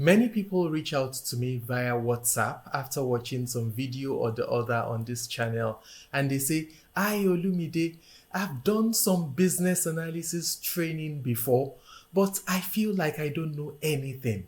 Many people reach out to me via WhatsApp after watching some video or the other on this channel, and they say, "Hi Olumide, I've done some business analysis training before, but I feel like I don't know anything.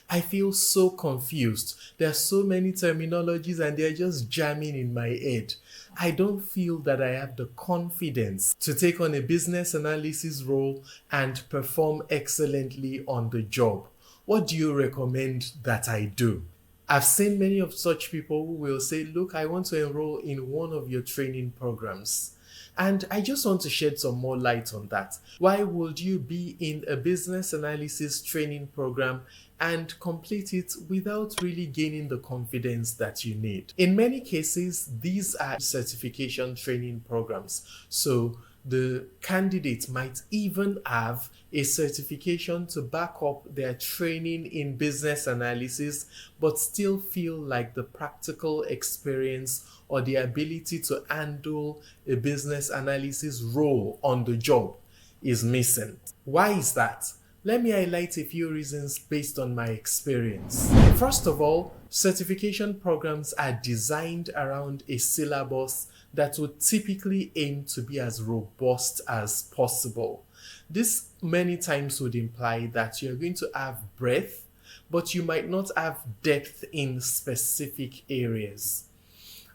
I feel so confused. There are so many terminologies and they're just jamming in my head. I don't feel that I have the confidence to take on a business analysis role and perform excellently on the job. What do you recommend that I do?" I've seen many of such people who will say, "Look, I want to enroll in one of your training programs." And I just want to shed some more light on that. Why would you be in a business analysis training program and complete it without really gaining the confidence that you need? In many cases, these are certification training programs. So the candidate might even have a certification to back up their training in business analysis, but still feel like the practical experience or the ability to handle a business analysis role on the job is missing. Why is that? Let me highlight a few reasons based on my experience. First of all, certification programs are designed around a syllabus that would typically aim to be as robust as possible. This many times would imply that you're going to have breadth, but you might not have depth in specific areas.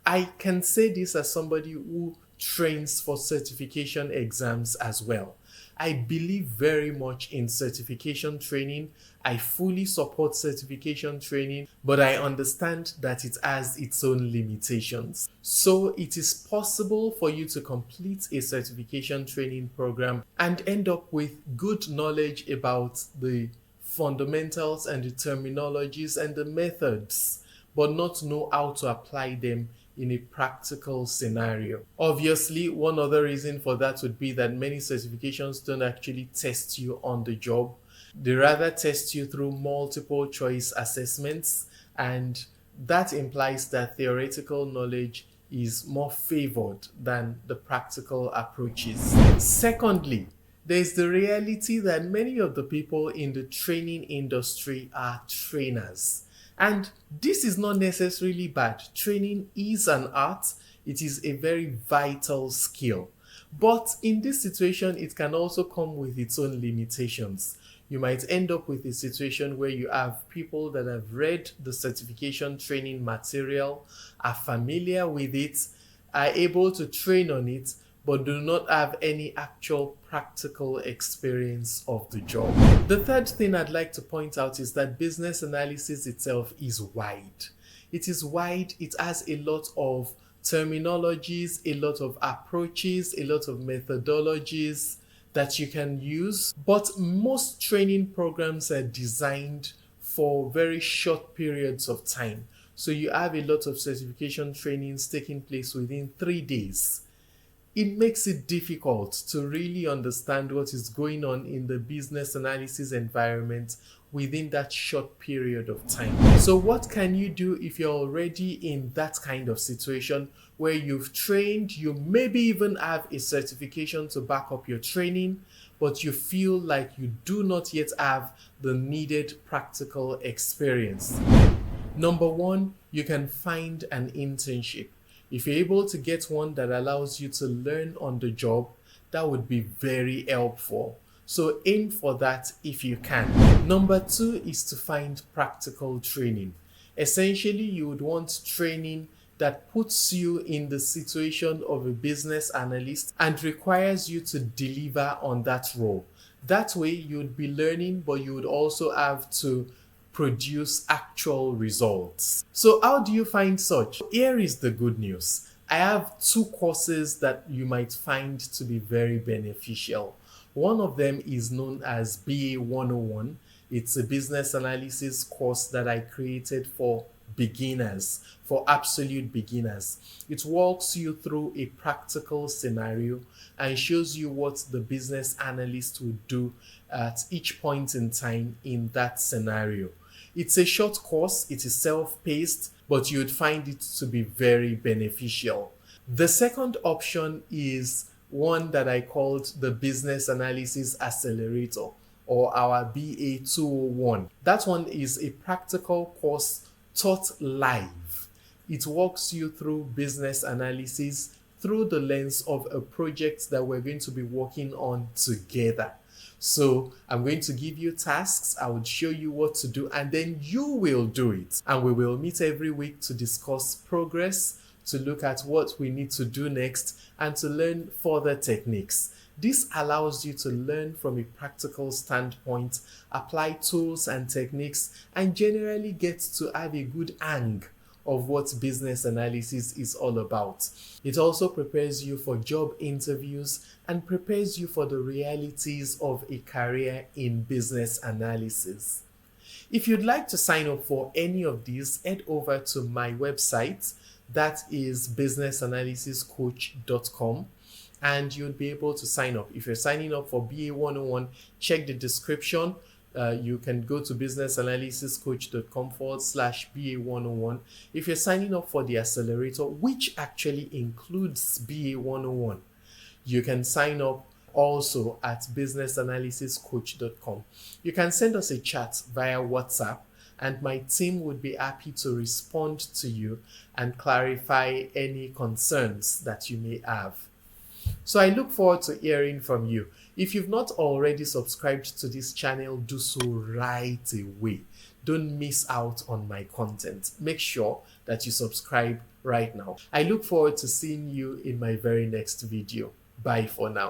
I can say this as somebody who trains for certification exams as well. I believe very much in certification training. I fully support certification training, but I understand that it has its own limitations. So it is possible for you to complete a certification training program and end up with good knowledge about the fundamentals and the terminologies and the methods, but not know how to apply them in a practical scenario. Obviously, one other reason for that would be that many certifications don't actually test you on the job. They rather test you through multiple choice assessments, and that implies that theoretical knowledge is more favored than the practical approaches. Secondly, there's the reality that many of the people in the training industry are trainers. And this is not necessarily bad. Training is an art. It is a very vital skill. But in this situation, it can also come with its own limitations. You might end up with a situation where you have people that have read the certification training material, are familiar with it, are able to train on it, but do not have any actual practical experience of the job. The third thing I'd like to point out is that business analysis itself is wide. It is wide, it has a lot of terminologies, a lot of approaches, a lot of methodologies that you can use, but most training programs are designed for very short periods of time. So you have a lot of certification trainings taking place within 3 days. It makes it difficult to really understand what is going on in the business analysis environment within that short period of time. So what can you do if you're already in that kind of situation where you've trained, you maybe even have a certification to back up your training, but you feel like you do not yet have the needed practical experience? Number one, you can find an internship. If you're able to get one that allows you to learn on the job, that would be very helpful. So aim for that if you can. Number two is to find practical training. Essentially, you would want training that puts you in the situation of a business analyst and requires you to deliver on that role. That way, you'd be learning, but you would also have to produce actual results. So how do you find such? Here is the good news. I have 2 courses that you might find to be very beneficial. One of them is known as BA 101. It's a business analysis course that I created for beginners, for absolute beginners. It walks you through a practical scenario and shows you what the business analyst would do at each point in time in that scenario. It's a short course, it is self-paced, but you would find it to be very beneficial. The second option is one that I called the Business Analysis Accelerator, or our BA 201. That one is a practical course taught live. It walks you through business analysis through the lens of a project that we're going to be working on together. So I'm going to give you tasks, I would show you what to do, and then you will do it. And we will meet every week to discuss progress, to look at what we need to do next, and to learn further techniques. This allows you to learn from a practical standpoint, apply tools and techniques, and generally get to have a good hang of what business analysis is all about. It also prepares you for job interviews and prepares you for the realities of a career in business analysis. If you'd like to sign up for any of these, head over to my website, that is businessanalysiscoach.com, and you'll be able to sign up. If you're signing up for BA 101, check the description. You can go to businessanalysiscoach.com/BA 101. If you're signing up for the accelerator, which actually includes BA 101, you can sign up also at businessanalysiscoach.com. You can send us a chat via WhatsApp, and my team would be happy to respond to you and clarify any concerns that you may have. So I look forward to hearing from you. If you've not already subscribed to this channel, do so right away. Don't miss out on my content. Make sure that you subscribe right now. I look forward to seeing you in my very next video. Bye for now.